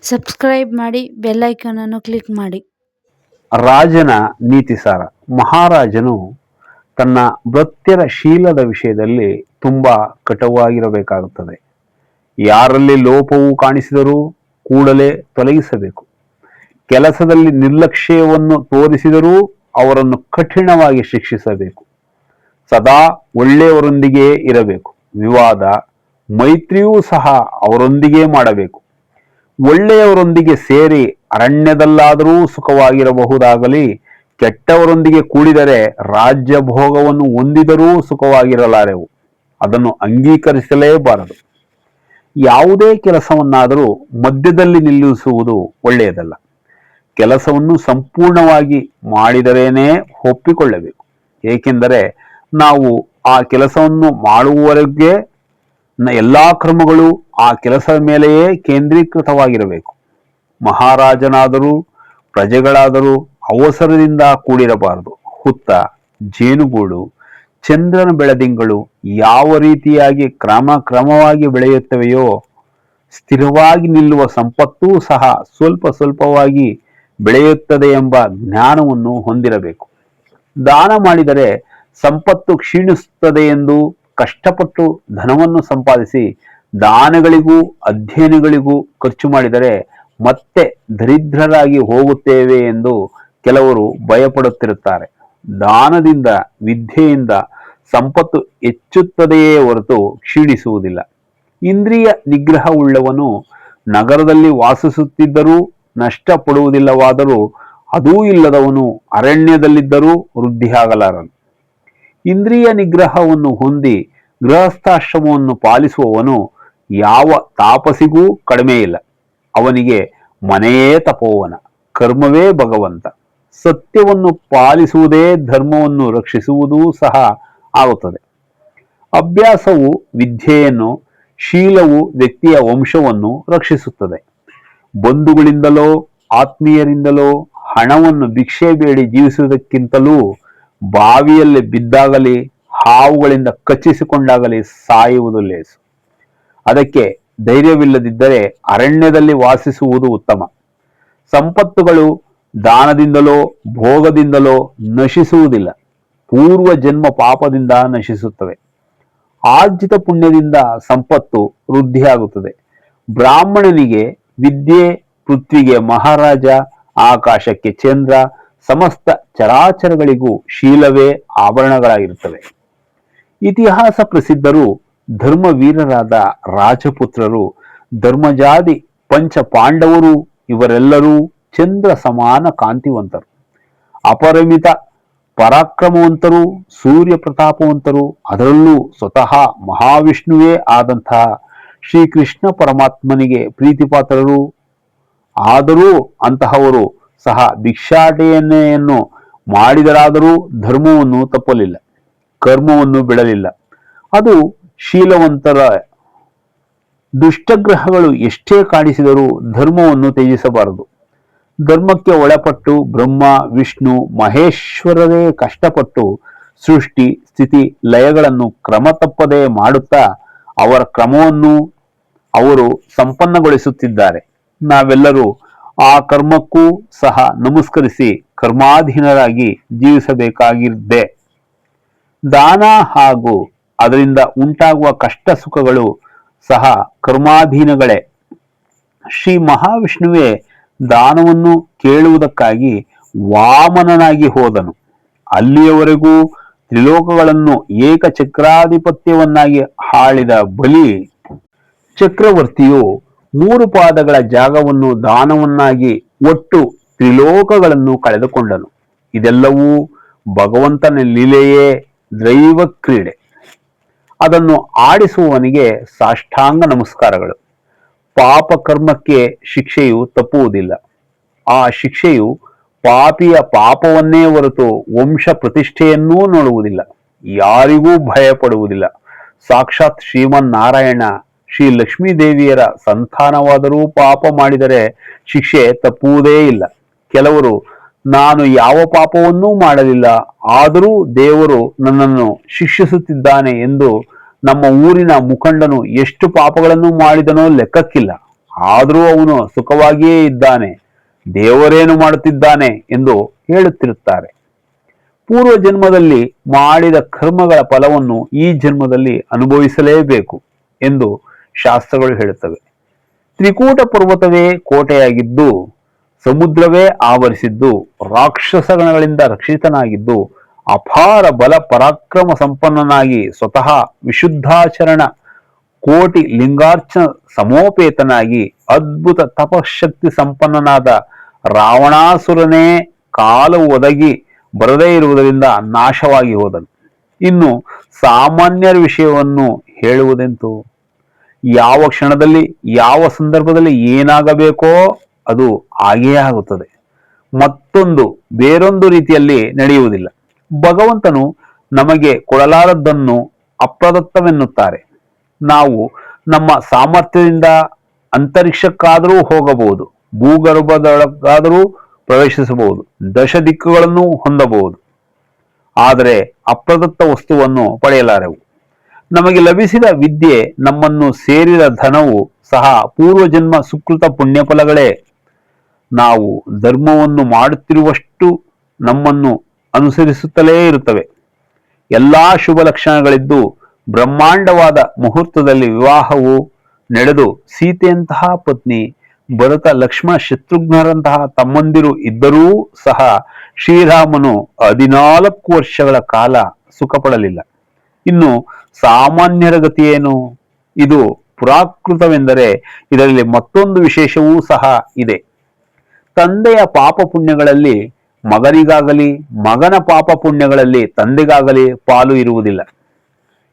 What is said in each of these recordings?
Subscribe ಮಾಡಿ bell icon ಅನ್ನು click ಮಾಡಿ. ರಾಜನ ನೀತಿಸಾರ. ಮಹಾರಾಜನು ತನ್ನ ಭೃತ್ಯರ ಶೀಲದ ವಿಷಯದಲ್ಲಿ ತುಂಬಾ ಕಟುವಾಗಿರಬೇಕಾಗುತ್ತದೆ. ಯಾರಲ್ಲಿ ಲೋಪವು ಕಾಣಿಸಿದರೂ ಕೂಡಲೇ ತೊಲಗಿಸಬೇಕು. ಕೆಲಸದಲ್ಲಿ ನಿರ್ಲಕ್ಷ್ಯವನ್ನು ತೋರಿಸಿದರೂ ಅವರನ್ನು ಕಠಿಣವಾಗಿ ಶಿಕ್ಷಿಸಬೇಕು. ಸದಾ ಒಳ್ಳೆಯವರೊಂದಿಗೆ ಇರಬೇಕು. ವಿವಾದ ಮೈತ್ರಿಯೂ ಸಹ ಅವರೊಂದಿಗೆ ಮಾಡಬೇಕು. ಒಳ್ಳೆಯವರೊಂದಿಗೆ ಸೇರಿ ಅರಣ್ಯದಲ್ಲಾದರೂ ಸುಖವಾಗಿರಬಹುದಾಗಲಿ, ಕೆಟ್ಟವರೊಂದಿಗೆ ಕೂಡಿದರೆ ರಾಜ್ಯ ಭೋಗವನ್ನು ಹೊಂದಿದರೂ ಸುಖವಾಗಿರಲಾರೆವು. ಅದನ್ನು ಅಂಗೀಕರಿಸಲೇಬಾರದು. ಯಾವುದೇ ಕೆಲಸವನ್ನಾದರೂ ಮಧ್ಯದಲ್ಲಿ ನಿಲ್ಲಿಸುವುದು ಒಳ್ಳೆಯದಲ್ಲ. ಕೆಲಸವನ್ನು ಸಂಪೂರ್ಣವಾಗಿ ಮಾಡಿದರೇನೇ ಒಪ್ಪಿಕೊಳ್ಳಬೇಕು. ಏಕೆಂದರೆ ನಾವು ಆ ಕೆಲಸವನ್ನು ಮಾಡುವವರೆಗೆ ಎಲ್ಲಾ ಕ್ರಮಗಳು ಆ ಕೆಲಸದ ಮೇಲೆಯೇ ಕೇಂದ್ರೀಕೃತವಾಗಿರಬೇಕು. ಮಹಾರಾಜನಾದರೂ ಪ್ರಜೆಗಳಾದರೂ ಅವಸರದಿಂದ ಕೂಡಿರಬಾರದು. ಹುತ್ತ, ಜೇನುಗೂಡು, ಚಂದ್ರನ ಬೆಳದಿಂಗಳು ಯಾವ ರೀತಿಯಾಗಿ ಕ್ರಮವಾಗಿ ಬೆಳೆಯುತ್ತವೆಯೋ, ಸ್ಥಿರವಾಗಿ ನಿಲ್ಲುವ ಸಂಪತ್ತೂ ಸಹ ಸ್ವಲ್ಪ ಸ್ವಲ್ಪವಾಗಿ ಬೆಳೆಯುತ್ತದೆ ಎಂಬ ಜ್ಞಾನವನ್ನು ಹೊಂದಿರಬೇಕು. ದಾನ ಮಾಡಿದರೆ ಸಂಪತ್ತು ಕ್ಷೀಣಿಸುತ್ತದೆ ಎಂದು ಕಷ್ಟಪಟ್ಟು ಧನವನ್ನು ಸಂಪಾದಿಸಿ ದಾನಗಳಿಗೂ ಅಧ್ಯಯನಗಳಿಗೂ ಖರ್ಚು ಮಾಡಿದರೆ ಮತ್ತೆ ದರಿದ್ರರಾಗಿ ಹೋಗುತ್ತೇವೆ ಎಂದು ಕೆಲವರು ಭಯಪಡುತ್ತಿರುತ್ತಾರೆ. ದಾನದಿಂದ, ವಿದ್ಯೆಯಿಂದ ಸಂಪತ್ತು ಹೆಚ್ಚುತ್ತದೆಯೇ ಹೊರತು ಕ್ಷೀಣಿಸುವುದಿಲ್ಲ. ಇಂದ್ರಿಯ ನಿಗ್ರಹವುಳ್ಳವನು ನಗರದಲ್ಲಿ ವಾಸಿಸುತ್ತಿದ್ದರೂ ನಷ್ಟಪಡುವುದಿಲ್ಲವಾದರೂ, ಅದೂ ಇಲ್ಲದವನು ಅರಣ್ಯದಲ್ಲಿದ್ದರೂ ವೃದ್ಧಿಯಾಗಲಾರನು. ಇಂದ್ರಿಯ ನಿಗ್ರಹವನ್ನು ಹೊಂದಿ ಗೃಹಸ್ಥಾಶ್ರಮವನ್ನು ಪಾಲಿಸುವವನು ಯಾವ ತಾಪಸಿಗೂ ಕಡಿಮೆ ಇಲ್ಲ. ಅವನಿಗೆ ಮನೆಯೇ ತಪೋವನ, ಕರ್ಮವೇ ಭಗವಂತ. ಸತ್ಯವನ್ನು ಪಾಲಿಸುವುದೇ ಧರ್ಮವನ್ನು ರಕ್ಷಿಸುವುದೂ ಸಹ ಆಗುತ್ತದೆ. ಅಭ್ಯಾಸವು ವಿದ್ಯೆಯನ್ನು, ಶೀಲವು ವ್ಯಕ್ತಿಯ ವಂಶವನ್ನು ರಕ್ಷಿಸುತ್ತದೆ. ಬಂಧುಗಳಿಂದಲೋ ಆತ್ಮೀಯರಿಂದಲೋ ಹಣವನ್ನು ಭಿಕ್ಷೆ ಬೇಡಿ ಜೀವಿಸುವುದಕ್ಕಿಂತಲೂ ಬಾವಿಯಲ್ಲಿ ಬಿದ್ದಾಗಲಿ ಹಾವುಗಳಿಂದ ಕಚ್ಚಿಸಿಕೊಂಡಾಗಲಿ ಸಾಯುವುದು ಲೇಸು. ಅದಕ್ಕೆ ಧೈರ್ಯವಿಲ್ಲದಿದ್ದರೆ ಅರಣ್ಯದಲ್ಲಿ ವಾಸಿಸುವುದು ಉತ್ತಮ. ಸಂಪತ್ತುಗಳು ದಾನದಿಂದಲೋ ಭೋಗದಿಂದಲೋ ನಶಿಸುವುದಿಲ್ಲ, ಪೂರ್ವ ಜನ್ಮ ಪಾಪದಿಂದ ನಶಿಸುತ್ತವೆ. ಆರ್ಜಿತ ಪುಣ್ಯದಿಂದ ಸಂಪತ್ತು ವೃದ್ಧಿಯಾಗುತ್ತದೆ. ಬ್ರಾಹ್ಮಣನಿಗೆ ವಿದ್ಯೆ, ಪೃಥ್ವಿಗೆ ಮಹಾರಾಜ, ಆಕಾಶಕ್ಕೆ ಚಂದ್ರ, ಸಮಸ್ತ ಚರಾಚರಗಳಿಗೂ ಶೀಲವೇ ಆಭರಣಗಳಾಗಿರುತ್ತವೆ. ಇತಿಹಾಸ ಪ್ರಸಿದ್ಧರು, ಧರ್ಮವೀರರಾದ ರಾಜಪುತ್ರರು, ಧರ್ಮಜಾದಿ ಪಂಚ ಪಾಂಡವರು ಇವರೆಲ್ಲರೂ ಚಂದ್ರ ಸಮಾನ ಕಾಂತಿವಂತರು, ಅಪರಿಮಿತ ಪರಾಕ್ರಮವಂತರು, ಸೂರ್ಯ ಪ್ರತಾಪವಂತರು. ಅದರಲ್ಲೂ ಸ್ವತಃ ಮಹಾವಿಷ್ಣುವೇ ಆದಂತಹ ಶ್ರೀಕೃಷ್ಣ ಪರಮಾತ್ಮನಿಗೆ ಪ್ರೀತಿಪಾತ್ರರು. ಆದರೂ ಅಂತಹವರು ಸಹ ಭಿಕ್ಷಾಟನೆಯನ್ನು ಮಾಡಿದರಾದರೂ ಧರ್ಮವನ್ನು ತಪ್ಪಲಿಲ್ಲ, ಕರ್ಮವನ್ನು ಬಿಡಲಿಲ್ಲ. ಅದು ಶೀಲವಂತರ. ದುಷ್ಟಗ್ರಹಗಳು ಎಷ್ಟೇ ಕಾಣಿಸಿದರೂ ಧರ್ಮವನ್ನು ತ್ಯಜಿಸಬಾರದು. ಧರ್ಮಕ್ಕೆ ಒಳಪಟ್ಟು ಬ್ರಹ್ಮ, ವಿಷ್ಣು, ಮಹೇಶ್ವರರೇ ಕಷ್ಟಪಟ್ಟು ಸೃಷ್ಟಿ, ಸ್ಥಿತಿ, ಲಯಗಳನ್ನು ಕ್ರಮ ತಪ್ಪದೆ ಮಾಡುತ್ತಾ ಅವರ ಕ್ರಮವನ್ನು ಅವರು ಸಂಪನ್ನಗೊಳಿಸುತ್ತಿದ್ದಾರೆ. ನಾವೆಲ್ಲರೂ ಆ ಕರ್ಮಕ್ಕೂ ಸಹ ನಮಸ್ಕರಿಸಿ ಕರ್ಮಾಧೀನರಾಗಿ ಜೀವಿಸಬೇಕಾಗಿದೆ. ದಾನ ಹಾಗೂ ಅದರಿಂದ ಉಂಟಾಗುವ ಕಷ್ಟ ಸುಖಗಳು ಸಹ ಕರ್ಮಾಧೀನಗಳೇ. ಶ್ರೀ ಮಹಾವಿಷ್ಣುವೇ ದಾನವನ್ನು ಕೇಳುವುದಕ್ಕಾಗಿ ವಾಮನನಾಗಿ ಹೋದನು. ಅಲ್ಲಿಯವರೆಗೂ ತ್ರಿಲೋಕಗಳನ್ನು ಏಕಚಕ್ರಾಧಿಪತ್ಯವನ್ನಾಗಿ ಆಳಿದ ಬಲಿ ಚಕ್ರವರ್ತಿಯು 3 ಪಾದಗಳ ಜಾಗವನ್ನು ದಾನವನ್ನಾಗಿ ಒಟ್ಟು ತ್ರಿಲೋಕಗಳನ್ನು ಕಳೆದುಕೊಂಡನು. ಇದೆಲ್ಲವೂ ಭಗವಂತನ ಲೀಲೆಯೇ, ದೈವ ಕ್ರೀಡೆ. ಅದನ್ನು ಆಡಿಸುವವನಿಗೆ ಸಾಷ್ಟಾಂಗ ನಮಸ್ಕಾರಗಳು. ಪಾಪ ಕರ್ಮಕ್ಕೆ ಶಿಕ್ಷೆಯು ತಪ್ಪುವುದಿಲ್ಲ. ಆ ಶಿಕ್ಷೆಯು ಪಾಪಿಯ ಪಾಪವನ್ನೇ ಹೊರತು ವಂಶ ಪ್ರತಿಷ್ಠೆಯನ್ನೂ ನೋಡುವುದಿಲ್ಲ, ಯಾರಿಗೂ ಭಯಪಡುವುದಿಲ್ಲ. ಸಾಕ್ಷಾತ್ ಶ್ರೀಮನ್ನಾರಾಯಣ, ಶ್ರೀ ಲಕ್ಷ್ಮೀದೇವಿಯರ ಸಂತಾನವಾದರೂ ಪಾಪ ಮಾಡಿದರೆ ಶಿಕ್ಷೆ ತಪ್ಪುವುದೇ ಇಲ್ಲ. ಕೆಲವರು ನಾನು ಯಾವ ಪಾಪವನ್ನೂ ಮಾಡಲಿಲ್ಲ, ಆದರೂ ದೇವರು ನನ್ನನ್ನು ಶಿಕ್ಷಿಸುತ್ತಿದ್ದಾನೆ ಎಂದು ನಮ್ಮ ಊರಿನ ಮುಖಂಡನು ಎಷ್ಟು ಪಾಪಗಳನ್ನು ಮಾಡಿದನೋ ಲೆಕ್ಕಕ್ಕಿಲ್ಲ. ಆದರೂ ಅವನು ಸುಖವಾಗಿಯೇ ಇದ್ದಾನೆ, ದೇವರೇನು ಮಾಡುತ್ತಿದ್ದಾನೆ ಎಂದು ಹೇಳುತ್ತಿರುತ್ತಾರೆ. ಪೂರ್ವ ಜನ್ಮದಲ್ಲಿ ಮಾಡಿದ ಕರ್ಮಗಳ ಫಲವನ್ನು ಈ ಜನ್ಮದಲ್ಲಿ ಅನುಭವಿಸಲೇಬೇಕು ಎಂದು ಶಾಸ್ತ್ರಗಳು ಹೇಳುತ್ತವೆ. ತ್ರಿಕೂಟ ಪರ್ವತವೇ ಕೋಟೆಯಾಗಿದ್ದು, ಸಮುದ್ರವೇ ಆವರಿಸಿದ್ದು, ರಾಕ್ಷಸಗಣಗಳಿಂದ ರಕ್ಷಿತನಾಗಿದ್ದು, ಅಪಾರ ಬಲ ಪರಾಕ್ರಮ ಸಂಪನ್ನನಾಗಿ ಸ್ವತಃ ವಿಶುದ್ಧಾಚರಣ ಕೋಟಿ ಲಿಂಗಾರ್ಚನ ಸಮೋಪೇತನಾಗಿ ಅದ್ಭುತ ತಪಶಕ್ತಿ ಸಂಪನ್ನನಾದ ರಾವಣಾಸುರನೇ ಕಾಲು ಒದಗಿ ಬರದೇ ಇರುವುದರಿಂದ ನಾಶವಾಗಿ ಹೋದನು. ಇನ್ನು ಸಾಮಾನ್ಯರ ವಿಷಯವನ್ನು ಹೇಳುವುದೆಂತು? ಯಾವ ಕ್ಷಣದಲ್ಲಿ ಯಾವ ಸಂದರ್ಭದಲ್ಲಿ ಏನಾಗಬೇಕೋ ಅದು ಹಾಗೆಯೇ ಆಗುತ್ತದೆ, ಬೇರೊಂದು ರೀತಿಯಲ್ಲಿ ನಡೆಯುವುದಿಲ್ಲ. ಭಗವಂತನು ನಮಗೆ ಕೊಡಲಾರದ್ದನ್ನು ಅಪ್ರದತ್ತವೆನ್ನುತ್ತಾರೆ. ನಾವು ನಮ್ಮ ಸಾಮರ್ಥ್ಯದಿಂದ ಅಂತರಿಕ್ಷಕ್ಕಾದರೂ ಹೋಗಬಹುದು, ಭೂಗರ್ಭದೊಳಗಾದರೂ ಪ್ರವೇಶಿಸಬಹುದು, ದಶ ದಿಕ್ಕುಗಳನ್ನು ಹೊಂದಬಹುದು. ಆದರೆ ಅಪ್ರದತ್ತ ವಸ್ತುವನ್ನು ಪಡೆಯಲಾರೆವು. ನಮಗೆ ಲಭಿಸಿದ ವಿದ್ಯೆ, ನಮ್ಮನ್ನು ಸೇರಿದ ಧನವು ಸಹ ಪೂರ್ವಜನ್ಮ ಸುಕೃತ ಪುಣ್ಯಫಲಗಳೇ. ನಾವು ಧರ್ಮವನ್ನು ಮಾಡುತ್ತಿರುವಷ್ಟು ನಮ್ಮನ್ನು ಅನುಸರಿಸುತ್ತಲೇ ಇರುತ್ತವೆ. ಎಲ್ಲಾ ಶುಭ ಲಕ್ಷಣಗಳಿದ್ದು ಬ್ರಹ್ಮಾಂಡವಾದ ಮುಹೂರ್ತದಲ್ಲಿ ವಿವಾಹವು ನಡೆದು ಸೀತೆಯಂತಹ ಪತ್ನಿ, ಭರತ ಲಕ್ಷ್ಮಣ ಶತ್ರುಘ್ನರಂತಹ ತಮ್ಮಂದಿರು ಇದ್ದರೂ ಸಹ ಶ್ರೀರಾಮನು 14 ವರ್ಷಗಳ ಕಾಲ ಸುಖ ಪಡಲಿಲ್ಲ. ಇನ್ನು ಸಾಮಾನ್ಯರ ಗತಿಯೇನು? ಇದು ಪುರಾಕೃತವೆಂದರೆ ಇದರಲ್ಲಿ ಮತ್ತೊಂದು ವಿಶೇಷವೂ ಸಹ ಇದೆ. ತಂದೆಯ ಪಾಪ ಪುಣ್ಯಗಳಲ್ಲಿ ಮಗನಿಗಾಗಲಿ, ಮಗನ ಪಾಪ ಪುಣ್ಯಗಳಲ್ಲಿ ತಂದೆಗಾಗಲಿ ಪಾಲು ಇರುವುದಿಲ್ಲ.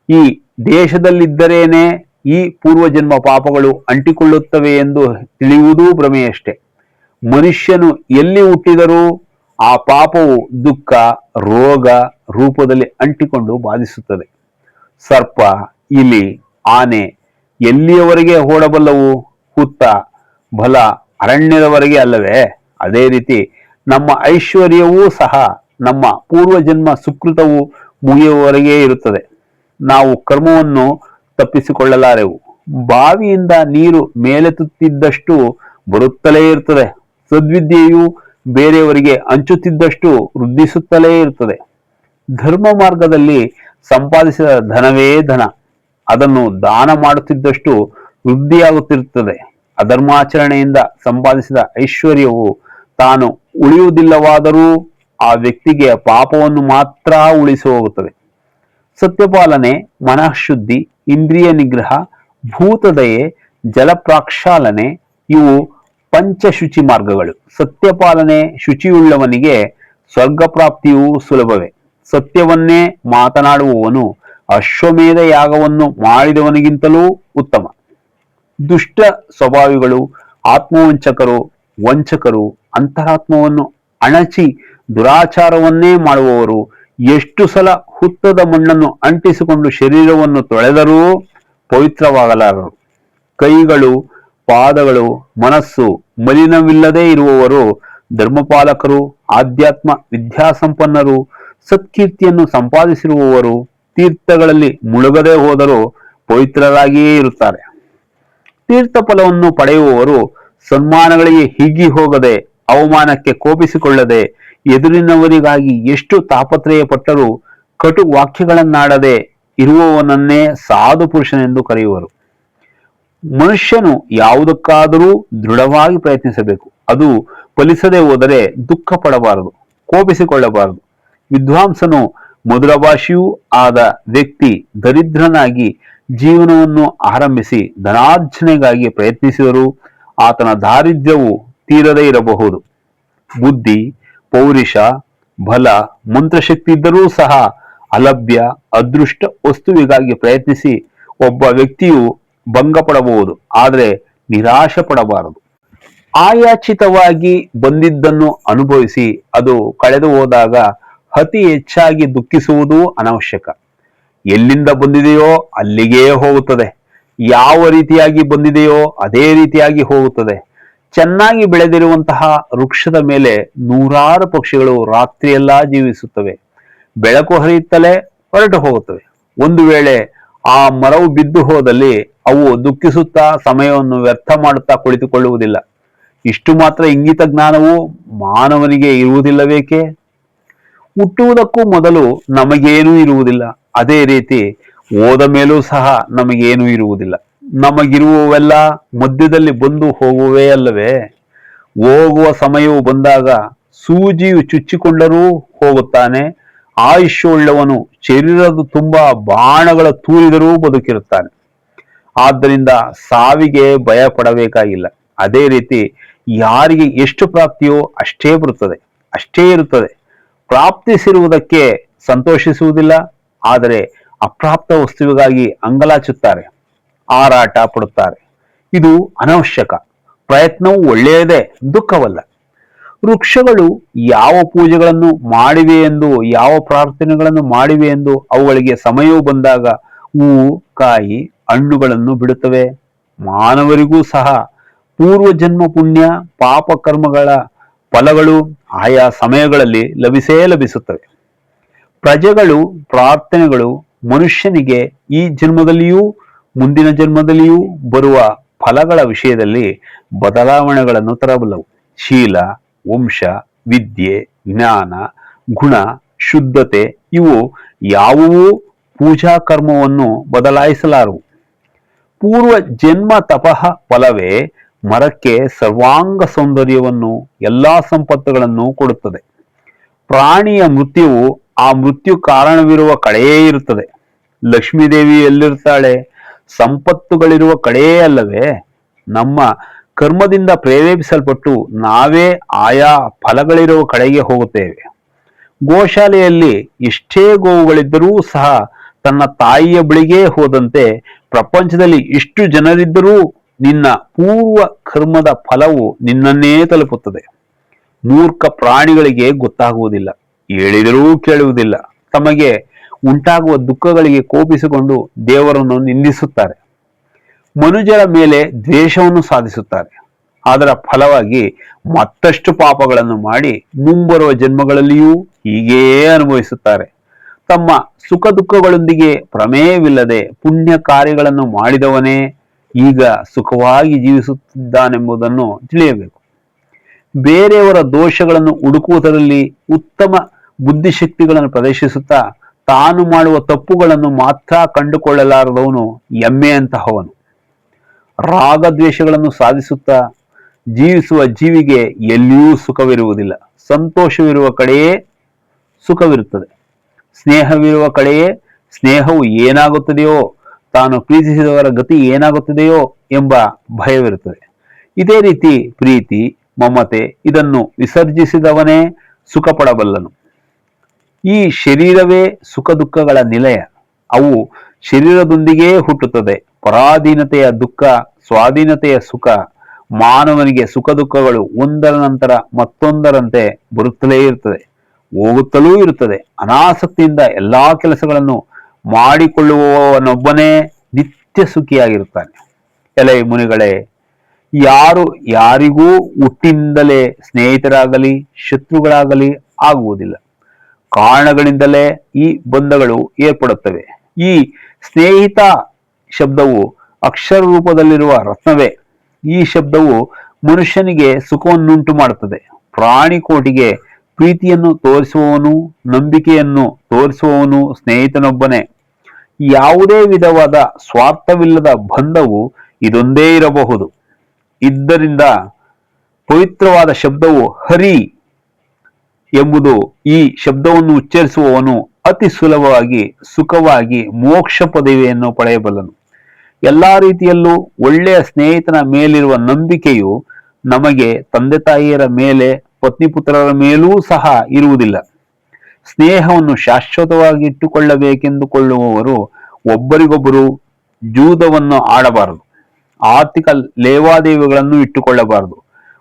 ಈ ದೇಶದಲ್ಲಿದ್ದರೇನೆ ಈ ಪೂರ್ವಜನ್ಮ ಪಾಪಗಳು ಅಂಟಿಕೊಳ್ಳುತ್ತವೆ ಎಂದು ತಿಳಿಯುವುದೂ ಭ್ರಮೆಯಷ್ಟೇ. ಮನುಷ್ಯನು ಎಲ್ಲಿ ಹುಟ್ಟಿದರೂ ಆ ಪಾಪವು ದುಃಖ, ರೋಗ ರೂಪದಲ್ಲಿ ಅಂಟಿಕೊಂಡು ಬಾಧಿಸುತ್ತದೆ. ಸರ್ಪ, ಇಲಿ, ಆನೆ ಎಲ್ಲಿಯವರೆಗೆ ಓಡಬಲ್ಲವು? ಹುತ್ತ, ಬಲ, ಅರಣ್ಯದವರೆಗೆ ಅಲ್ಲವೇ? ಅದೇ ರೀತಿ ನಮ್ಮ ಐಶ್ವರ್ಯವೂ ಸಹ ನಮ್ಮ ಪೂರ್ವಜನ್ಮ ಸುಕೃತವು ಮುಗಿಯುವವರೆಗೆ ಇರುತ್ತದೆ. ನಾವು ಕರ್ಮವನ್ನು ತಪ್ಪಿಸಿಕೊಳ್ಳಲಾರೆವು. ಬಾವಿಯಿಂದ ನೀರು ಮೇಲೆತ್ತುತ್ತಿದ್ದಷ್ಟು ಬರುತ್ತಲೇ ಇರುತ್ತದೆ. ಸದ್ವಿದ್ಯೆಯು ಬೇರೆಯವರಿಗೆ ಹಂಚುತ್ತಿದ್ದಷ್ಟು ವೃದ್ಧಿಸುತ್ತಲೇ ಇರುತ್ತದೆ. ಧರ್ಮ ಮಾರ್ಗದಲ್ಲಿ ಸಂಪಾದಿಸಿದ ಧನವೇ ಧನ, ಅದನ್ನು ದಾನ ಮಾಡುತ್ತಿದ್ದಷ್ಟು ವೃದ್ಧಿಯಾಗುತ್ತಿರುತ್ತದೆ. ಅಧರ್ಮಾಚರಣೆಯಿಂದ ಸಂಪಾದಿಸಿದ ಐಶ್ವರ್ಯವು ತಾನು ಉಳಿಯುವುದಿಲ್ಲವಾದರೂ ಆ ವ್ಯಕ್ತಿಗೆ ಪಾಪವನ್ನು ಮಾತ್ರ ಉಳಿಸಿ ಹೋಗುತ್ತದೆ. ಸತ್ಯಪಾಲನೆ, ಮನಃಶುದ್ಧಿ, ಇಂದ್ರಿಯ ನಿಗ್ರಹ, ಭೂತದಯೆ, ಜಲಪ್ರಾಕ್ಷಾಲನೆ ಇವು ಪಂಚಶುಚಿ ಮಾರ್ಗಗಳು. ಸತ್ಯಪಾಲನೆ ಶುಚಿಯುಳ್ಳವನಿಗೆ ಸ್ವರ್ಗ ಪ್ರಾಪ್ತಿಯೂ ಸುಲಭವೇ. ಸತ್ಯವನ್ನೇ ಮಾತನಾಡುವವನು ಅಶ್ವಮೇಧ ಯಾಗವನ್ನು ಮಾಡಿದವನಿಗಿಂತಲೂ ಉತ್ತಮ. ದುಷ್ಟ ಸ್ವಭಾವಿಗಳು, ಆತ್ಮವಂಚಕರು, ವಂಚಕರು, ಅಂತರಾತ್ಮವನ್ನು ಅಣಚಿ ದುರಾಚಾರವನ್ನೇ ಮಾಡುವವರು ಎಷ್ಟು ಸಲ ಹುತ್ತದ ಮಣ್ಣನ್ನು ಅಂಟಿಸಿಕೊಂಡು ಶರೀರವನ್ನು ತೊಳೆದರೂ ಪವಿತ್ರವಾಗಲಾರರು. ಕೈಗಳು, ಪಾದಗಳು, ಮನಸ್ಸು ಮಲಿನವಿಲ್ಲದೆ ಇರುವವರು ಧರ್ಮಪಾಲಕರು, ಆಧ್ಯಾತ್ಮ ವಿದ್ಯಾಸಂಪನ್ನರು, ಸತ್ಕೀರ್ತಿಯನ್ನು ಸಂಪಾದಿಸಿರುವವರು ತೀರ್ಥಗಳಲ್ಲಿ ಮುಳುಗದೆ ಹೋದರೂ ಪವಿತ್ರರಾಗಿಯೇ ಇರುತ್ತಾರೆ. ತೀರ್ಥ ಫಲವನ್ನು ಪಡೆಯುವವರು ಸನ್ಮಾನಗಳಿಗೆ ಹಿಗ್ಗಿ ಹೋಗದೆ, ಅವಮಾನಕ್ಕೆ ಕೋಪಿಸಿಕೊಳ್ಳದೆ, ಎದುರಿನವರಿಗಾಗಿ ಎಷ್ಟು ತಾಪತ್ರಯ ಪಟ್ಟರೂ ಕಟು ವಾಕ್ಯಗಳನ್ನಾಡದೆ ಇರುವವನನ್ನೇ ಸಾಧು ಪುರುಷನೆಂದು ಕರೆಯುವರು. ಮನುಷ್ಯನು ಯಾವುದಕ್ಕಾದರೂ ದೃಢವಾಗಿ ಪ್ರಯತ್ನಿಸಬೇಕು. ಅದು ಫಲಿಸದೆ ಹೋದರೆ ದುಃಖ ಪಡಬಾರದು, ಕೋಪಿಸಿಕೊಳ್ಳಬಾರದು. ವಿದ್ವಾಂಸನು, ಮಧುರಭಾಷಿಯೂ ಆದ ವ್ಯಕ್ತಿ ದರಿದ್ರನಾಗಿ ಜೀವನವನ್ನು ಆರಂಭಿಸಿ ಧನಾರ್ಜನೆಗಾಗಿ ಪ್ರಯತ್ನಿಸಿದರೂ ಆತನ ದಾರಿದ್ರ್ಯವು ತೀರದೇ ಇರಬಹುದು. ಬುದ್ಧಿ, ಪೌರುಷ, ಬಲ, ಮಂತ್ರಶಕ್ತಿ ಇದ್ದರೂ ಸಹ ಅಲಭ್ಯ ಅದೃಷ್ಟ ವಸ್ತುವಿಗಾಗಿ ಪ್ರಯತ್ನಿಸಿ ಒಬ್ಬ ವ್ಯಕ್ತಿಯು ಭಂಗ ಪಡಬಹುದು, ಆದರೆ ನಿರಾಶೆ ಪಡಬಾರದು. ಆಯಾಚಿತವಾಗಿ ಬಂದಿದ್ದನ್ನು ಅನುಭವಿಸಿ ಅದು ಕಳೆದು ಹೋದಾಗ ಅತಿ ಹೆಚ್ಚಾಗಿ ದುಃಖಿಸುವುದು ಅನವಶ್ಯಕ. ಎಲ್ಲಿಂದ ಬಂದಿದೆಯೋ ಅಲ್ಲಿಗೇ ಹೋಗುತ್ತದೆ. ಯಾವ ರೀತಿಯಾಗಿ ಬಂದಿದೆಯೋ ಅದೇ ರೀತಿಯಾಗಿ ಹೋಗುತ್ತದೆ. ಚೆನ್ನಾಗಿ ಬೆಳೆದಿರುವಂತಹ ವೃಕ್ಷದ ಮೇಲೆ ನೂರಾರು ಪಕ್ಷಿಗಳು ರಾತ್ರಿಯೆಲ್ಲ ಜೀವಿಸುತ್ತವೆ. ಬೆಳಕು ಹರಿಯುತ್ತಲೇ ಹೊರಟು ಹೋಗುತ್ತವೆ. ಒಂದು ವೇಳೆ ಆ ಮರವು ಬಿದ್ದು ಹೋದಲ್ಲಿ ಅವು ದುಃಖಿಸುತ್ತಾ ಸಮಯವನ್ನು ವ್ಯರ್ಥ ಮಾಡುತ್ತಾ ಕುಳಿತುಕೊಳ್ಳುವುದಿಲ್ಲ. ಇಷ್ಟು ಮಾತ್ರ ಇಂಗಿತ ಜ್ಞಾನವು ಮಾನವನಿಗೆ ಇರುವುದಿಲ್ಲವೇಕೆ? ಹುಟ್ಟುವುದಕ್ಕೂ ಮೊದಲು ನಮಗೇನೂ ಇರುವುದಿಲ್ಲ. ಅದೇ ರೀತಿ ಹೋದ ಮೇಲೂ ಸಹ ನಮಗೇನೂ ಇರುವುದಿಲ್ಲ. ನಮಗಿರುವವೆಲ್ಲ ಮಧ್ಯದಲ್ಲಿ ಬಂದು ಹೋಗುವೇ ಅಲ್ಲವೇ? ಹೋಗುವ ಸಮಯವು ಬಂದಾಗ ಸೂಜಿಯು ಚುಚ್ಚಿಕೊಂಡರೂ ಹೋಗುತ್ತಾನೆ. ಆಯುಷ್ಯವುಳ್ಳವನು ಶರೀರದ ತುಂಬಾ ಬಾಣಗಳ ತೂರಿದರೂ ಬದುಕಿರುತ್ತಾನೆ. ಆದ್ದರಿಂದ ಸಾವಿಗೆ ಭಯ ಪಡಬೇಕಾಗಿಲ್ಲ. ಅದೇ ರೀತಿ ಯಾರಿಗೆ ಎಷ್ಟು ಪ್ರಾಪ್ತಿಯೋ ಅಷ್ಟೇ ಬರುತ್ತದೆ, ಅಷ್ಟೇ ಇರುತ್ತದೆ. ಪ್ರಾಪ್ತಿಸಿರುವುದಕ್ಕೆ ಸಂತೋಷಿಸುವುದಿಲ್ಲ, ಆದರೆ ಅಪ್ರಾಪ್ತ ವಸ್ತುವಿಗಾಗಿ ಅಂಗಲಾಚುತ್ತಾರೆ, ಹಾರಾಟ ಪಡುತ್ತಾರೆ. ಇದು ಅನವಶ್ಯಕ. ಪ್ರಯತ್ನವು ಒಳ್ಳೆಯದೇ, ದುಃಖವಲ್ಲ. ವೃಕ್ಷಗಳು ಯಾವ ಪೂಜೆಗಳನ್ನು ಮಾಡಿವೆ ಎಂದು, ಯಾವ ಪ್ರಾರ್ಥನೆಗಳನ್ನು ಮಾಡಿವೆ ಎಂದು ಅವುಗಳಿಗೆ ಸಮಯವು ಬಂದಾಗ ಹೂವು, ಕಾಯಿ, ಹಣ್ಣುಗಳನ್ನು ಬಿಡುತ್ತವೆ. ಮಾನವರಿಗೂ ಸಹ ಪೂರ್ವಜನ್ಮ ಪುಣ್ಯ ಪಾಪ ಕರ್ಮಗಳ ಫಲಗಳು ಆಯಾ ಸಮಯಗಳಲ್ಲಿ ಲಭಿಸೇ ಲಭಿಸುತ್ತವೆ. ಪ್ರಜೆಗಳು, ಪ್ರಾರ್ಥನೆಗಳು ಮನುಷ್ಯನಿಗೆ ಈ ಜನ್ಮದಲ್ಲಿಯೂ ಮುಂದಿನ ಜನ್ಮದಲ್ಲಿಯೂ ಬರುವ ಫಲಗಳ ವಿಷಯದಲ್ಲಿ ಬದಲಾವಣೆಗಳನ್ನು ತರಬಲ್ಲವು. ಶೀಲ, ವಂಶ, ವಿದ್ಯೆ, ಜ್ಞಾನ, ಗುಣ, ಶುದ್ಧತೆ ಇವು ಯಾವುವೂ ಪೂಜಾ ಕರ್ಮವನ್ನು ಬದಲಾಯಿಸಲಾರವು. ಪೂರ್ವ ಜನ್ಮ ತಪಃ ಫಲವೇ ಮರಕ್ಕೆ ಸರ್ವಾಂಗ ಸೌಂದರ್ಯವನ್ನು, ಎಲ್ಲಾ ಸಂಪತ್ತುಗಳನ್ನು ಕೊಡುತ್ತದೆ. ಪ್ರಾಣಿಯ ಮೃತ್ಯುವು ಆ ಮೃತ್ಯು ಕಾರಣವಿರುವ ಕಡೆಯೇ ಇರುತ್ತದೆ. ಲಕ್ಷ್ಮೀದೇವಿ ಎಲ್ಲಿರ್ತಾಳೆ? ಸಂಪತ್ತುಗಳಿರುವ ಕಡೆಯೇ ಅಲ್ಲವೇ? ನಮ್ಮ ಕರ್ಮದಿಂದ ಪ್ರೇರೇಪಿಸಲ್ಪಟ್ಟು ನಾವೇ ಆಯಾ ಫಲಗಳಿರುವ ಕಡೆಗೆ ಹೋಗುತ್ತೇವೆ. ಗೋಶಾಲೆಯಲ್ಲಿ ಎಷ್ಟೇ ಗೋವುಗಳಿದ್ದರೂ ಸಹ ತನ್ನ ತಾಯಿಯ ಬಳಿಗೇ ಹೋದಂತೆ ಪ್ರಪಂಚದಲ್ಲಿ ಇಷ್ಟು ಜನರಿದ್ದರೂ ನಿನ್ನ ಪೂರ್ವ ಕರ್ಮದ ಫಲವು ನಿನ್ನನ್ನೇ ತಲುಪುತ್ತದೆ. ಮೂರ್ಖ ಪ್ರಾಣಿಗಳಿಗೆ ಗೊತ್ತಾಗುವುದಿಲ್ಲ, ಹೇಳಿದರೂ ಕೇಳುವುದಿಲ್ಲ. ತಮಗೆ ಉಂಟಾಗುವ ದುಃಖಗಳಿಗೆ ಕೋಪಿಸಿಕೊಂಡು ದೇವರನ್ನು ನಿಂದಿಸುತ್ತಾರೆ. ಮನುಜರ ಮೇಲೆ ದ್ವೇಷವನ್ನು ಸಾಧಿಸುತ್ತಾರೆ. ಅದರ ಫಲವಾಗಿ ಮತ್ತಷ್ಟು ಪಾಪಗಳನ್ನು ಮಾಡಿ ಮುಂಬರುವ ಜನ್ಮಗಳಲ್ಲಿಯೂ ಹೀಗೆಯೇ ಅನುಭವಿಸುತ್ತಾರೆ. ತಮ್ಮ ಸುಖ ದುಃಖಗಳೊಂದಿಗೆ ಪ್ರಮೇಯವಿಲ್ಲದೆ ಪುಣ್ಯ ಕಾರ್ಯಗಳನ್ನು ಮಾಡಿದವನೇ ಈಗ ಸುಖವಾಗಿ ಜೀವಿಸುತ್ತಿದ್ದಾನೆಂಬುದನ್ನು ತಿಳಿಯಬೇಕು. ಬೇರೆಯವರ ದೋಷಗಳನ್ನು ಹುಡುಕುವುದರಲ್ಲಿ ಉತ್ತಮ ಬುದ್ಧಿಶಕ್ತಿಗಳನ್ನು ಪ್ರದರ್ಶಿಸುತ್ತಾ ತಾನು ಮಾಡುವ ತಪ್ಪುಗಳನ್ನು ಮಾತ್ರ ಕಂಡುಕೊಳ್ಳಲಾರದವನು ಎಮ್ಮೆಯಂತಹವನು. ರಾಗದ್ವೇಷಗಳನ್ನು ಸಾಧಿಸುತ್ತಾ ಜೀವಿಸುವ ಜೀವಿಗೆ ಎಲ್ಲಿಯೂ ಸುಖವಿರುವುದಿಲ್ಲ. ಸಂತೋಷವಿರುವ ಕಡೆಯೇ ಸುಖವಿರುತ್ತದೆ. ಸ್ನೇಹವಿರುವ ಕಡೆಯೇ ಸ್ನೇಹವು ಏನಾಗುತ್ತದೆಯೋ, ತಾನು ಪ್ರೀತಿಸಿದವರ ಗತಿ ಏನಾಗುತ್ತದೆಯೋ ಎಂಬ ಭಯವಿರುತ್ತದೆ. ಇದೇ ರೀತಿ ಪ್ರೀತಿ, ಮಮತೆ ಇದನ್ನು ವಿಸರ್ಜಿಸಿದವನೇ ಸುಖ ಪಡಬಲ್ಲನು. ಈ ಶರೀರವೇ ಸುಖ ದುಃಖಗಳ ನಿಲಯ. ಅವು ಶರೀರದೊಂದಿಗೇ ಹುಟ್ಟುತ್ತದೆ. ಪರಾಧೀನತೆಯ ದುಃಖ, ಸ್ವಾಧೀನತೆಯ ಸುಖ. ಮಾನವನಿಗೆ ಸುಖ ದುಃಖಗಳು ಒಂದರ ನಂತರ ಮತ್ತೊಂದರಂತೆ ಬರುತ್ತಲೇ ಇರುತ್ತದೆ, ಹೋಗುತ್ತಲೂ ಇರುತ್ತದೆ. ಅನಾಸಕ್ತಿಯಿಂದ ಎಲ್ಲಾ ಕೆಲಸಗಳನ್ನು ಮಾಡಿಕೊಳ್ಳುವವನೊಬ್ಬನೇ ನಿತ್ಯ ಸುಖಿಯಾಗಿರುತ್ತಾನೆ. ಎಲೆ ಮುನಿಗಳೇ, ಯಾರು ಯಾರಿಗೂ ಹುಟ್ಟಿನಿಂದಲೇ ಸ್ನೇಹಿತರಾಗಲಿ ಶತ್ರುಗಳಾಗಲಿ ಆಗುವುದಿಲ್ಲ. ಕಾರಣಗಳಿಂದಲೇ ಈ ಬಂಧಗಳು ಏರ್ಪಡುತ್ತವೆ. ಈ ಸ್ನೇಹಿತ ಶಬ್ದವು ಅಕ್ಷರ ರೂಪದಲ್ಲಿರುವ ರತ್ನವೇ. ಈ ಶಬ್ದವು ಮನುಷ್ಯನಿಗೆ ಸುಖವನ್ನುಂಟು ಮಾಡುತ್ತದೆ. ಪ್ರಾಣಿ ಕೋಟಿಗೆ ಪ್ರೀತಿಯನ್ನು ತೋರಿಸುವವನು, ನಂಬಿಕೆಯನ್ನು ತೋರಿಸುವವನು ಸ್ನೇಹಿತನೊಬ್ಬನೇ. ಯಾವುದೇ ವಿಧವಾದ ಸ್ವಾರ್ಥವಿಲ್ಲದ ಬಂಧವು ಇದೊಂದೇ ಇರಬಹುದು. ಇದರಿಂದ ಪವಿತ್ರವಾದ ಶಬ್ದವು ಹರಿ ಎಂಬುದು. ಈ ಶಬ್ದವನ್ನು ಉಚ್ಚರಿಸುವವನು ಅತಿ ಸುಲಭವಾಗಿ ಸುಖವಾಗಿ ಮೋಕ್ಷ ಪದವಿಯನ್ನು ಪಡೆಯಬಲ್ಲನು. ಎಲ್ಲಾ ರೀತಿಯಲ್ಲೂ ಒಳ್ಳೆಯ ಸ್ನೇಹಿತನ ಮೇಲಿರುವ ನಂಬಿಕೆಯು ನಮಗೆ ತಂದೆ ತಾಯಿಯರ ಮೇಲೆ, ಪತ್ನಿ ಪುತ್ರರ ಮೇಲೂ ಸಹ ಇರುವುದಿಲ್ಲ. ಸ್ನೇಹವನ್ನು ಶಾಶ್ವತವಾಗಿ ಇಟ್ಟುಕೊಳ್ಳಬೇಕೆಂದುಕೊಳ್ಳುವವರು ಒಬ್ಬರಿಗೊಬ್ಬರು ಜೂದವನ್ನು ಆಡಬಾರದು. ಆರ್ಥಿಕ ಲೇವಾದೇವಿಗಳನ್ನು ಇಟ್ಟುಕೊಳ್ಳಬಾರದು.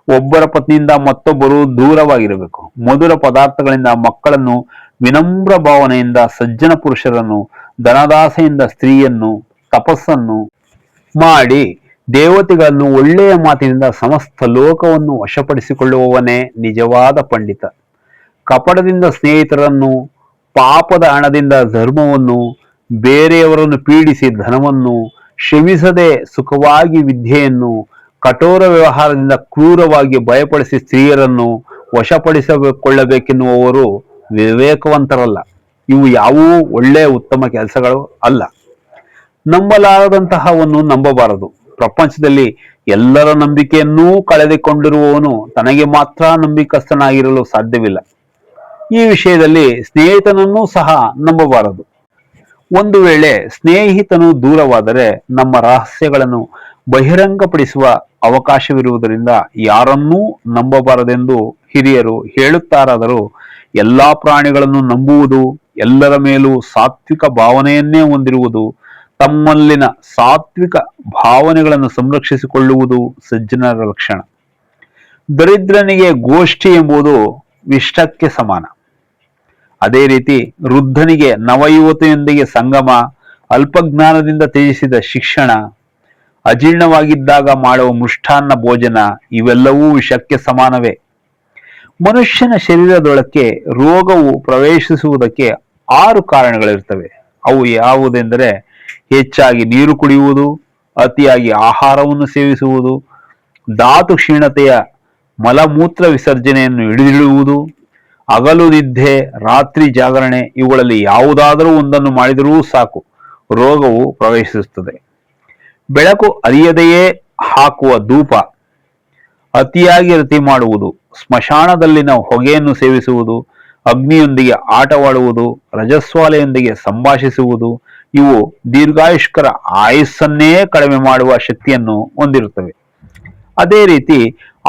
ಒಬ್ಬರ ಪತ್ನಿಯಿಂದ ಮತ್ತೊಬ್ಬರು ದೂರವಾಗಿರಬೇಕು. ಮಧುರ ಪದಾರ್ಥಗಳಿಂದ ಮಕ್ಕಳನ್ನು, ವಿನಮ್ರ ಭಾವನೆಯಿಂದ ಸಜ್ಜನ ಪುರುಷರನ್ನು, ಧನದಾಸೆಯಿಂದ ಸ್ತ್ರೀಯನ್ನು, ತಪಸ್ಸನ್ನು ಮಾಡಿ ದೇವತೆಗಳನ್ನು, ಒಳ್ಳೆಯ ಮಾತಿನಿಂದ ಸಮಸ್ತ ಲೋಕವನ್ನು ವಶಪಡಿಸಿಕೊಳ್ಳುವವನೇ ನಿಜವಾದ ಪಂಡಿತ. ಕಪಟದಿಂದ ಸ್ನೇಹಿತರನ್ನು, ಪಾಪದ ಹಣದಿಂದ ಧರ್ಮವನ್ನು, ಬೇರೆಯವರನ್ನು ಪೀಡಿಸಿ ಧನವನ್ನು, ಶ್ರಮಿಸದೆ ಸುಖವಾಗಿ ವಿದ್ಯೆಯನ್ನು, ಕಠೋರ ವ್ಯವಹಾರದಿಂದ ಕ್ರೂರವಾಗಿ ಭಯಪಡಿಸಿ ಸ್ತ್ರೀಯರನ್ನು ವಶಪಡಿಸಿಕೊಳ್ಳಬೇಕೆನ್ನುವವರು ವಿವೇಕವಂತರಲ್ಲ. ಇವು ಯಾವುವೂ ಒಳ್ಳೆಯ ಉತ್ತಮ ಕೆಲಸಗಳು ಅಲ್ಲ. ನಂಬಲಾರದಂತಹವನ್ನು ನಂಬಬಾರದು. ಪ್ರಪಂಚದಲ್ಲಿ ಎಲ್ಲರ ನಂಬಿಕೆಯನ್ನೂ ಕಳೆದುಕೊಂಡಿರುವವನು ತನಗೆ ಮಾತ್ರ ನಂಬಿಕಸ್ಥನಾಗಿರಲು ಸಾಧ್ಯವಿಲ್ಲ. ಈ ವಿಷಯದಲ್ಲಿ ಸ್ನೇಹಿತನನ್ನೂ ಸಹ ನಂಬಬಾರದು. ಒಂದು ವೇಳೆ ಸ್ನೇಹಿತನು ದೂರವಾದರೆ ನಮ್ಮ ರಹಸ್ಯಗಳನ್ನು ಬಹಿರಂಗಪಡಿಸುವ ಅವಕಾಶವಿರುವುದರಿಂದ ಯಾರನ್ನೂ ನಂಬಬಾರದೆಂದು ಹಿರಿಯರು ಹೇಳುತ್ತಾರಾದರೂ ಎಲ್ಲಾ ಪ್ರಾಣಿಗಳನ್ನು ನಂಬುವುದು, ಎಲ್ಲರ ಮೇಲೂ ಸಾತ್ವಿಕ ಭಾವನೆಯನ್ನೇ ಹೊಂದಿರುವುದು, ತಮ್ಮಲ್ಲಿನ ಸಾತ್ವಿಕ ಭಾವನೆಗಳನ್ನು ಸಂರಕ್ಷಿಸಿಕೊಳ್ಳುವುದು ಸಜ್ಜನರ ಲಕ್ಷಣ. ದರಿದ್ರನಿಗೆ ಗೋಷ್ಠಿ ಎಂಬುದು ವಿಷ್ಟಕ್ಕೆ ಸಮಾನ. ಅದೇ ರೀತಿ ವೃದ್ಧನಿಗೆ ನವಯುವತಿಯೊಂದಿಗೆ ಸಂಗಮ, ಅಲ್ಪಜ್ಞಾನದಿಂದ ತ್ಯಜಿಸಿದ ಶಿಕ್ಷಣ, ಅಜೀರ್ಣವಾಗಿದ್ದಾಗ ಮಾಡುವ ಮೃಷ್ಟಾನ್ನ ಭೋಜನ ಇವೆಲ್ಲವೂ ವಿಷಕ್ಕೆ ಸಮಾನವೇ. ಮನುಷ್ಯನ ಶರೀರದೊಳಕ್ಕೆ ರೋಗವು ಪ್ರವೇಶಿಸುವುದಕ್ಕೆ 6 ಕಾರಣಗಳಿರ್ತವೆ. ಅವು ಯಾವುದೆಂದರೆ ಹೆಚ್ಚಾಗಿ ನೀರು ಕುಡಿಯುವುದು, ಅತಿಯಾಗಿ ಆಹಾರವನ್ನು ಸೇವಿಸುವುದು, ಧಾತು ಕ್ಷೀಣತೆಯ ಮಲಮೂತ್ರ ವಿಸರ್ಜನೆಯನ್ನು ಹಿಡಿದಿಡುವುದು, ಹಗಲು ನಿದ್ದೆ, ರಾತ್ರಿ ಜಾಗರಣೆ ಇವುಗಳಲ್ಲಿ ಯಾವುದಾದರೂ ಒಂದನ್ನು ಮಾಡಿದರೂ ಸಾಕು, ರೋಗವು ಪ್ರವೇಶಿಸುತ್ತದೆ. ಬೆಳಕು ಅರಿಯದೆಯೇ ಹಾಕುವ ಧೂಪ, ಅತಿಯಾಗಿ ರತಿ ಮಾಡುವುದು, ಸ್ಮಶಾನದಲ್ಲಿನ ಹೊಗೆಯನ್ನು ಸೇವಿಸುವುದು, ಅಗ್ನಿಯೊಂದಿಗೆ ಆಟವಾಡುವುದು, ರಜಸ್ವಾಲೆಯೊಂದಿಗೆ ಸಂಭಾಷಿಸುವುದು ಇವು ದೀರ್ಘಾಯುಷ್ಕರ ಆಯುಸ್ಸನ್ನೇ ಕಡಿಮೆ ಮಾಡುವ ಶಕ್ತಿಯನ್ನು ಹೊಂದಿರುತ್ತವೆ. ಅದೇ ರೀತಿ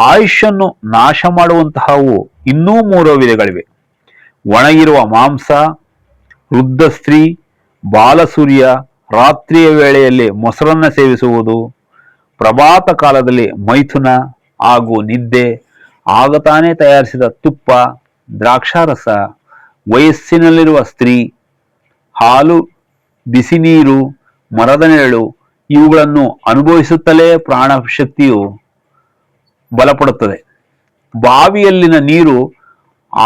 ಆಯುಷನ್ನು ನಾಶ ಮಾಡುವಂತಹವು ಇನ್ನೂ 3 ವಿಧಗಳಿವೆ. ಒಣಗಿರುವ ಮಾಂಸ, ವೃದ್ಧ ಸ್ತ್ರೀ, ಬಾಲಸೂರ್ಯ, ರಾತ್ರಿಯ ವೇಳೆಯಲ್ಲಿ ಮೊಸರನ್ನ ಸೇವಿಸುವುದು, ಪ್ರಭಾತ ಕಾಲದಲ್ಲಿ ಮೈಥುನ ಹಾಗೂ ನಿದ್ದೆ, ಆಗ ತಾನೇ ತಯಾರಿಸಿದ ತುಪ್ಪ, ದ್ರಾಕ್ಷಾರಸ, ವಯಸ್ಸಿನಲ್ಲಿರುವ ಸ್ತ್ರೀ, ಹಾಲು, ಬಿಸಿ ನೀರು, ಮರದ ನೆರಳು ಇವುಗಳನ್ನು ಅನುಭವಿಸುತ್ತಲೇ ಪ್ರಾಣಶಕ್ತಿಯು ಬಲಪಡುತ್ತದೆ. ಬಾವಿಯಲ್ಲಿನ ನೀರು,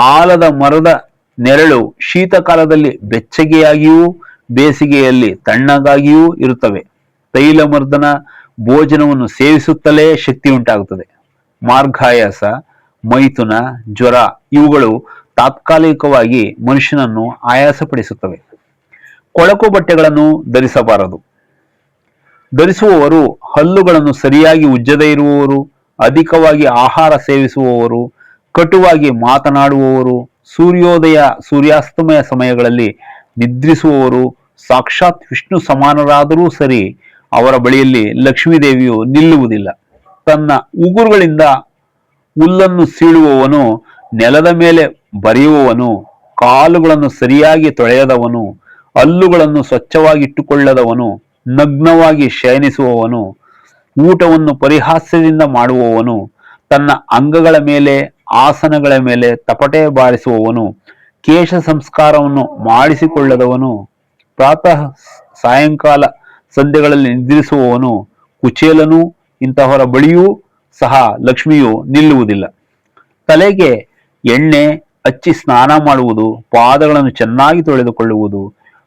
ಆಲದ ಮರದ ನೆರಳು ಶೀತಕಾಲದಲ್ಲಿ ಬೆಚ್ಚಗೆಯಾಗಿಯೂ ಬೇಸಿಗೆಯಲ್ಲಿ ತಣ್ಣಗಾಗಿಯೂ ಇರುತ್ತವೆ. ತೈಲಮರ್ದನ ಭೋಜನವನ್ನು ಸೇವಿಸುತ್ತಲೇ ಶಕ್ತಿ ಉಂಟಾಗುತ್ತದೆ. ಮಾರ್ಗಾಯಾಸ, ಮೈಥುನ, ಜ್ವರ ಇವುಗಳು ತಾತ್ಕಾಲಿಕವಾಗಿ ಮನುಷ್ಯನನ್ನು ಆಯಾಸಪಡಿಸುತ್ತವೆ. ಕೊಳಕು ಬಟ್ಟೆಗಳನ್ನು ಧರಿಸಬಾರದು. ಧರಿಸುವವರು ಹಲ್ಲುಗಳನ್ನು ಸರಿಯಾಗಿ ಉಜ್ಜದೇ ಇರುವವರು, ಅಧಿಕವಾಗಿ ಆಹಾರ ಸೇವಿಸುವವರು, ಕಟುವಾಗಿ ಮಾತನಾಡುವವರು, ಸೂರ್ಯೋದಯ ಸೂರ್ಯಾಸ್ತಮಯ ಸಮಯಗಳಲ್ಲಿ ನಿದ್ರಿಸುವವರು, ಸಾಕ್ಷಾತ್ ವಿಷ್ಣು ಸಮಾನರಾದರೂ ಸರಿ ಅವರ ಬಳಿಯಲ್ಲಿ ಲಕ್ಷ್ಮೀದೇವಿಯು ನಿಲ್ಲುವುದಿಲ್ಲ. ತನ್ನ ಉಗುರುಗಳಿಂದ ಹುಲ್ಲನ್ನು ಸೀಳುವವನು, ನೆಲದ ಮೇಲೆ ಬರೆಯುವವನು, ಕಾಲುಗಳನ್ನು ಸರಿಯಾಗಿ ತೊಳೆಯದವನು, ಹಲ್ಲುಗಳನ್ನು ಸ್ವಚ್ಛವಾಗಿಟ್ಟುಕೊಳ್ಳದವನು, ನಗ್ನವಾಗಿ ಶಯನಿಸುವವನು, ಊಟವನ್ನು ಪರಿಹಾಸ್ಯದಿಂದ ಮಾಡುವವನು, ತನ್ನ ಅಂಗಗಳ ಮೇಲೆ ಆಸನಗಳ ಮೇಲೆ ತಪಟೆ ಬಾರಿಸುವವನು, ಕೇಶ ಸಂಸ್ಕಾರವನ್ನು ಮಾಡಿಸಿಕೊಳ್ಳದವನು, ಪ್ರಾತಃ ಸಾಯಂಕಾಲ ಸಂಧ್ಯೆಗಳಲ್ಲಿ ನಿದ್ರಿಸುವವನು, ಕುಚೇಲನು ಇಂತಹವರ ಬಳಿಯೂ ಸಹ ಲಕ್ಷ್ಮಿಯು ನಿಲ್ಲುವುದಿಲ್ಲ. ತಲೆಗೆ ಎಣ್ಣೆ ಹಚ್ಚಿ ಸ್ನಾನ ಮಾಡುವುದು, ಪಾದಗಳನ್ನು ಚೆನ್ನಾಗಿ ತೊಳೆದುಕೊಳ್ಳುವುದು,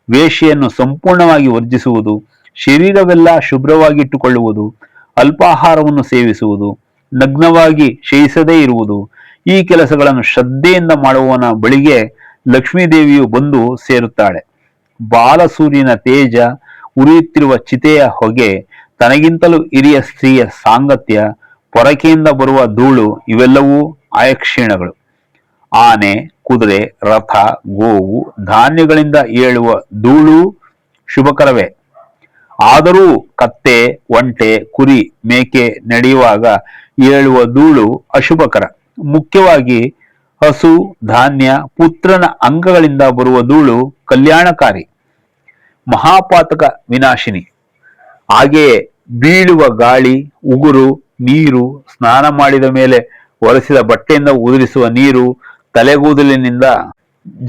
ವೇಷೆಯನ್ನು ಸಂಪೂರ್ಣವಾಗಿ ವರ್ಜಿಸುವುದು, ಶರೀರವೆಲ್ಲ ಶುಭ್ರವಾಗಿಟ್ಟುಕೊಳ್ಳುವುದು, ಅಲ್ಪಾಹಾರವನ್ನು ಸೇವಿಸುವುದು, ನಗ್ನವಾಗಿ ಶಯಿಸದೇ ಇರುವುದು ಈ ಕೆಲಸಗಳನ್ನು ಶ್ರದ್ಧೆಯಿಂದ ಮಾಡುವವನ ಬಳಿಗೆ ಲಕ್ಷ್ಮೀದೇವಿಯು ಬಂದು ಸೇರುತ್ತಾಳೆ. ಬಾಲಸೂರ್ಯನ ತೇಜ, ಉರಿಯುತ್ತಿರುವ ಚಿತೆಯ ಹೊಗೆ, ತನಗಿಂತಲೂ ಹಿರಿಯ ಸ್ತ್ರೀಯ ಸಾಂಗತ್ಯ, ಪೊರಕೆಯಿಂದ ಬರುವ ಧೂಳು ಇವೆಲ್ಲವೂ ಆಯಕ್ಷೀಣಗಳು. ಆನೆ, ಕುದುರೆ, ರಥ, ಗೋವು, ಧಾನ್ಯಗಳಿಂದ ಏಳುವ ಧೂಳು ಶುಭಕರವೇ. ಆದರೂ ಕತ್ತೆ, ಒಂಟೆ, ಕುರಿ, ಮೇಕೆ ನಡೆಯುವಾಗ ಏಳುವ ಧೂಳು ಅಶುಭಕರ. ಮುಖ್ಯವಾಗಿ ಹಸು, ಧಾನ್ಯ, ಪುತ್ರನ ಅಂಗಗಳಿಂದ ಬರುವ ಧೂಳು ಕಲ್ಯಾಣಕಾರಿ, ಮಹಾಪಾತಕ ವಿನಾಶಿನಿ. ಹಾಗೆಯೇ ಬೀಳುವ ಗಾಳಿ, ಉಗುರು, ನೀರು, ಸ್ನಾನ ಮಾಡಿದ ಮೇಲೆ ಒರೆಸಿದ ಬಟ್ಟೆಯಿಂದ ಉದುರಿಸುವ ನೀರು, ತಲೆಗೂದಲಿನಿಂದ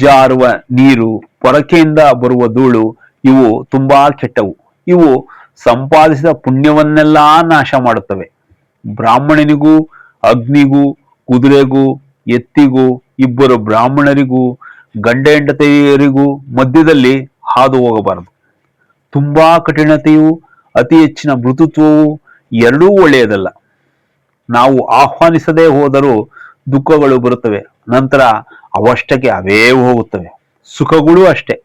ಜಾರುವ ನೀರು, ಪೊರಕೆಯಿಂದ ಬರುವ ಧೂಳು ಇವು ತುಂಬಾ ಕೆಟ್ಟವು. ಇವು ಸಂಪಾದಿಸಿದ ಪುಣ್ಯವನ್ನೆಲ್ಲಾ ನಾಶ ಮಾಡುತ್ತವೆ. ಬ್ರಾಹ್ಮಣನಿಗೂ, ಅಗ್ನಿಗೂ, ಕುದುರೆಗೂ, ಎತ್ತಿಗೂ, ಇಬ್ಬರು ಬ್ರಾಹ್ಮಣರಿಗೂ, ಗಂಡ ಹೆಂಡತಿಯರಿಗೂ ಮಧ್ಯದಲ್ಲಿ ಹಾದು ಹೋಗಬಾರದು. ತುಂಬಾ ಕಠಿಣತೆಯು, ಅತಿ ಹೆಚ್ಚಿನ ಮೃದುತ್ವವು ಎರಡೂ ಒಳ್ಳೆಯದಲ್ಲ. ನಾವು ಆಹ್ವಾನಿಸದೇ ಹೋದರೂ ದುಃಖಗಳು ಬರುತ್ತವೆ, ನಂತರ ಅವಷ್ಟಕ್ಕೆ ಅವೇ ಹೋಗುತ್ತವೆ. ಸುಖಗಳೂ ಅಷ್ಟೇ.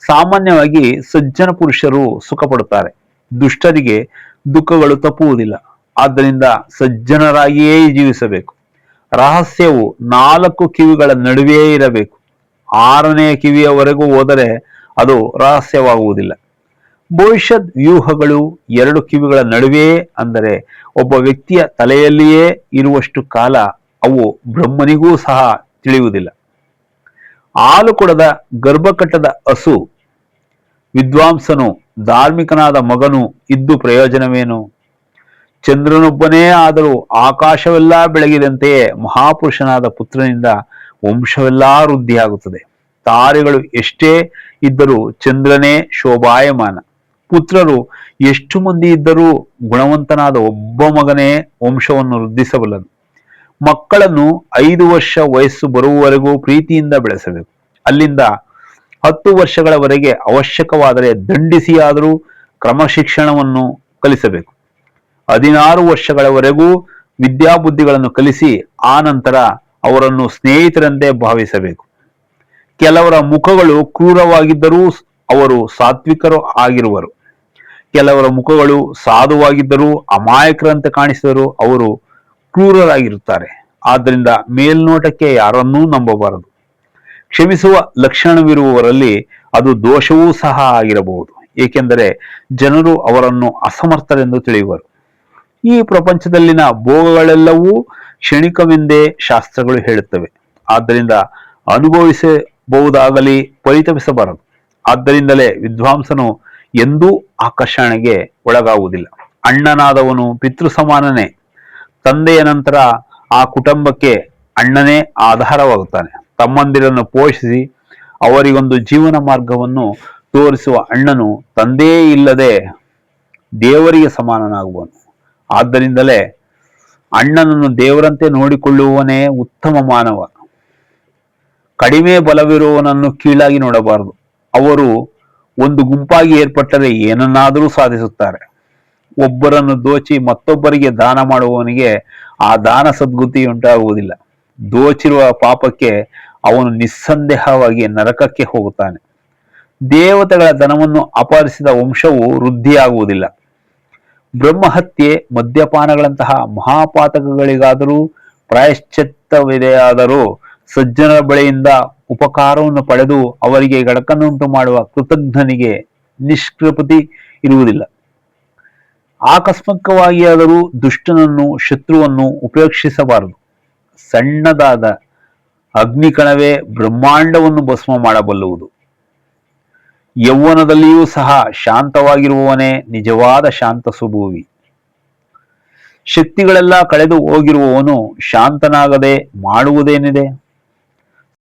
ಸಾಮಾನ್ಯವಾಗಿ ಸಜ್ಜನ ಪುರುಷರು ಸುಖ ಪಡುತ್ತಾರೆ, ದುಷ್ಟರಿಗೆ ದುಃಖಗಳು ತಪ್ಪುವುದಿಲ್ಲ. ಆದ್ದರಿಂದ ಸಜ್ಜನರಾಗಿಯೇ ಜೀವಿಸಬೇಕು. ರಹಸ್ಯವು 4 ಕಿವಿಗಳ ನಡುವೆಯೇ ಇರಬೇಕು. 6ನೇ ಕಿವಿಯವರೆಗೂ ಹೋದರೆ ಅದು ರಹಸ್ಯವಾಗುವುದಿಲ್ಲ. ಭವಿಷ್ಯದ್ ವ್ಯೂಹಗಳು 2 ಕಿವಿಗಳ ನಡುವೆಯೇ, ಅಂದರೆ ಒಬ್ಬ ವ್ಯಕ್ತಿಯ ತಲೆಯಲ್ಲಿಯೇ ಇರುವಷ್ಟು ಕಾಲ ಅವು ಬ್ರಹ್ಮನಿಗೂ ಸಹ ತಿಳಿಯುವುದಿಲ್ಲ. ಹಾಲು ಕೊಡದ ಗರ್ಭಕಟ್ಟದ ಹಸು, ವಿದ್ವಾಂಸನು ಧಾರ್ಮಿಕನಾದ ಮಗನು ಇದ್ದು ಪ್ರಯೋಜನವೇನು? ಚಂದ್ರನೊಬ್ಬನೇ ಆದರೂ ಆಕಾಶವೆಲ್ಲ ಬೆಳಗಿದಂತೆಯೇ ಮಹಾಪುರುಷನಾದ ಪುತ್ರನಿಂದ ವಂಶವೆಲ್ಲ ವೃದ್ಧಿಯಾಗುತ್ತದೆ. ತಾರೆಗಳು ಎಷ್ಟೇ ಇದ್ದರೂ ಚಂದ್ರನೇ ಶೋಭಾಯಮಾನ. ಪುತ್ರರು ಎಷ್ಟು ಮಂದಿ ಇದ್ದರೂ ಗುಣವಂತನಾದ ಒಬ್ಬ ಮಗನೇ ವಂಶವನ್ನು ವೃದ್ಧಿಸಬಲ್ಲನು. ಮಕ್ಕಳನ್ನು 5 ವರ್ಷ ವಯಸ್ಸು ಬರುವವರೆಗೂ ಪ್ರೀತಿಯಿಂದ ಬೆಳೆಸಬೇಕು. ಅಲ್ಲಿಂದ 10 ವರ್ಷಗಳವರೆಗೆ ಅವಶ್ಯಕವಾದರೆ ದಂಡಿಸಿಯಾದರೂ ಕ್ರಮಶಿಕ್ಷಣವನ್ನು ಕಲಿಸಬೇಕು. 16 ವರ್ಷಗಳವರೆಗೂ ವಿದ್ಯಾಬುದ್ಧಿಗಳನ್ನು ಕಲಿಸಿ ಆ ನಂತರ ಅವರನ್ನು ಸ್ನೇಹಿತರಂತೆ ಭಾವಿಸಬೇಕು. ಕೆಲವರ ಮುಖಗಳು ಕ್ರೂರವಾಗಿದ್ದರೂ ಅವರು ಸಾತ್ವಿಕರು ಆಗಿರುವರು. ಕೆಲವರ ಮುಖಗಳು ಸಾಧುವಾಗಿದ್ದರೂ ಅಮಾಯಕರಂತೆ ಕಾಣಿಸಿದರೂ ಅವರು ಕ್ರೂರರಾಗಿರುತ್ತಾರೆ. ಆದ್ದರಿಂದ ಮೇಲ್ನೋಟಕ್ಕೆ ಯಾರನ್ನೂ ನಂಬಬಾರದು. ಕ್ಷಮಿಸುವ ಲಕ್ಷಣವಿರುವವರಲ್ಲಿ ಅದು ದೋಷವೂ ಸಹ ಆಗಿರಬಹುದು, ಏಕೆಂದರೆ ಜನರು ಅವರನ್ನು ಅಸಮರ್ಥರೆಂದು ತಿಳಿಯುವರು. ಈ ಪ್ರಪಂಚದಲ್ಲಿನ ಭೋಗಗಳೆಲ್ಲವೂ ಕ್ಷಣಿಕವೆಂದೇ ಶಾಸ್ತ್ರಗಳು ಹೇಳುತ್ತವೆ. ಆದ್ದರಿಂದ ಅನುಭವಿಸಬಹುದಾಗಲಿ ಪರಿತಪಿಸಬಾರದು. ಆದ್ದರಿಂದಲೇ ವಿದ್ವಾಂಸನು ಎಂದೂ ಆಕರ್ಷಣೆಗೆ ಒಳಗಾಗುವುದಿಲ್ಲ. ಅಣ್ಣನಾದವನು ಪಿತೃ ಸಮಾನನೇ. ತಂದೆಯ ನಂತರ ಆ ಕುಟುಂಬಕ್ಕೆ ಅಣ್ಣನೇ ಆಧಾರವಾಗುತ್ತಾನೆ. ತಮ್ಮಂದಿರನ್ನು ಪೋಷಿಸಿ ಅವರಿಗೊಂದು ಜೀವನ ಮಾರ್ಗವನ್ನು ತೋರಿಸುವ ಅಣ್ಣನು ತಂದೆಯೇ ಇಲ್ಲದೆ ದೇವರಿಗೆ ಸಮಾನನಾಗುವನು. ಆದ್ದರಿಂದಲೇ ಅಣ್ಣನನ್ನು ದೇವರಂತೆ ನೋಡಿಕೊಳ್ಳುವವನೇ ಉತ್ತಮ ಮಾನವ. ಕಡಿಮೆ ಬಲವಿರುವವನನ್ನು ಕೀಳಾಗಿ ನೋಡಬಾರದು. ಅವರು ಒಂದು ಗುಂಪಾಗಿ ಏರ್ಪಟ್ಟರೆ ಏನನ್ನಾದರೂ ಸಾಧಿಸುತ್ತಾರೆ. ಒಬ್ಬರನ್ನು ದೋಚಿ ಮತ್ತೊಬ್ಬರಿಗೆ ದಾನ ಮಾಡುವವನಿಗೆ ಆ ದಾನ ಸದ್ಗತಿಯುಂಟಾಗುವುದಿಲ್ಲ. ದೋಚಿರುವ ಪಾಪಕ್ಕೆ ಅವನು ನಿಸ್ಸಂದೇಹವಾಗಿ ನರಕಕ್ಕೆ ಹೋಗುತ್ತಾನೆ. ದೇವತೆಗಳ ಧನವನ್ನು ಅಪಹರಿಸಿದ ವಂಶವು ವೃದ್ಧಿಯಾಗುವುದಿಲ್ಲ. ಬ್ರಹ್ಮಹತ್ಯೆ, ಮದ್ಯಪಾನಗಳಂತಹ ಮಹಾಪಾತಕಗಳಿಗಾದರೂ ಪ್ರಾಯಶ್ಚಿತ್ತವಿದೆಯಾದರೂ ಸಜ್ಜನರ ಬಳಿಯಿಂದ ಉಪಕಾರವನ್ನು ಪಡೆದು ಅವರಿಗೆ ಗಡಕನ್ನುಂಟು ಮಾಡುವ ಕೃತಜ್ಞನಿಗೆ ನಿಷ್ಕೃಪತಿ ಇರುವುದಿಲ್ಲ. ಆಕಸ್ಮಿಕವಾಗಿಯಾದರೂ ದುಷ್ಟನನ್ನು, ಶತ್ರುವನ್ನು ಉಪೇಕ್ಷಿಸಬಾರದು. ಸಣ್ಣದಾದ ಅಗ್ನಿಕಣವೇ ಬ್ರಹ್ಮಾಂಡವನ್ನು ಭಸ್ಮ ಮಾಡಬಲ್ಲುವುದು. ಯೌವನದಲ್ಲಿಯೂ ಸಹ ಶಾಂತವಾಗಿರುವವನೇ ನಿಜವಾದ ಶಾಂತ ಸ್ವಭಾವಿ. ಶಕ್ತಿಗಳೆಲ್ಲ ಕಳೆದು ಹೋಗಿರುವವನು ಶಾಂತನಾಗದೆ ಮಾಡುವುದೇನಿದೆ?